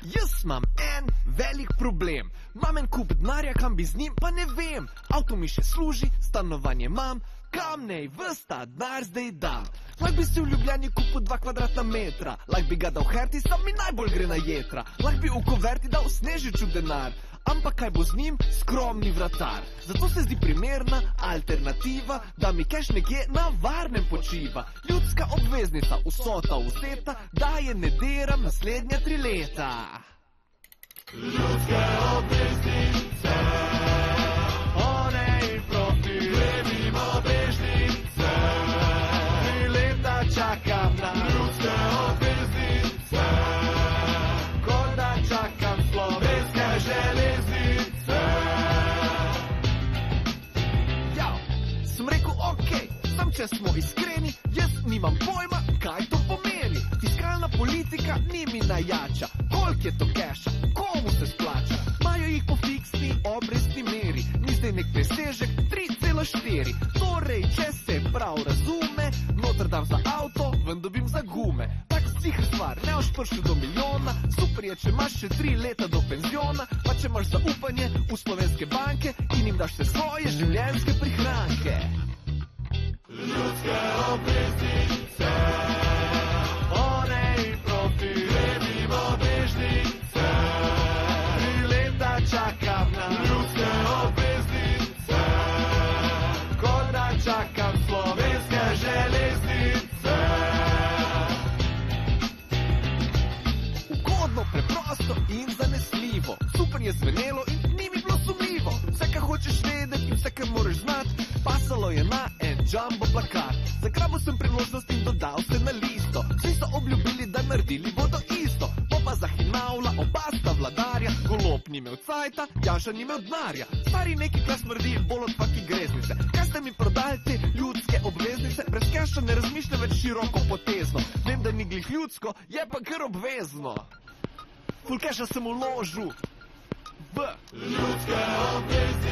Jaz imam en velik problem. Imam en kup denarja, kam bi z njim, pa ne vem. Avto mi še služi, stanovanje imam, kam nej ves ta denar zdaj dam. Lahko bi si v Ljubljani kupil 2 kvadratna metra, lahko bi ga dal Herti, sam mi najbolj gre na jetra. Lahko bi v Koverti dal Snežiču denar, ampak kaj bo z njim, skromni vratar. Zato se zdi primerna alternativa, da mi keš nekje na varnem počiva. Ljudska obveznica, vsota vzeta, da je ne deram naslednja 3 leta. Ljudske obveznice, one in profit, gremo bežnice. 3 leta čakam na Ljudske obveznice, kot da čakam slovenske železnice. Ja, sem rekel okej, sam če smo iskreni, jaz nimam pojma, kaj to pomeni. Fiskalna politika ni mi najjača, koliko je to keša, komu se splača. Majo jih po fiksni obrestni meri, ni zdaj nek presežek 3,4. Torej, če se prav razume, noter dam za avto, ven dobim za gume. Tak cihr stvar, ne boš prišel do milijona, super je, če imaš še 3 leta do penziona, pa če imaš zaupanje v slovenske banke in jim daš še svoje življenjske prihranke. Ljudske obveznice, one in profit, gremo bežnice. 3 leta čakam na Ljudske obveznice, kot da čakam slovenske železnice. Ugodno, preprosto in zanesljivo. Super je zvenelo in ni mi bilo sumljivo. Vse, kar hočeš vedeti in vse, kar moraš znati, pasalo je na en jumbo plakat. Zagrabil sem priložnost in dodal se na listo. Vsi so obljubili, da naredili bodo isto. To pa zahinavla, oba sta vladarja. Golob ni imel cajta, Janša ni imel denarja. Stari neki klas smrdi bolj od faki greznice. Kaj ste mi prodali te ljudske obveznice? Brez keša ne razmišljam več široko potezno. Vem, da ni glih ljudsko, je pa kar obvezno. Ful keša sem vložil v Ljudske obveznice.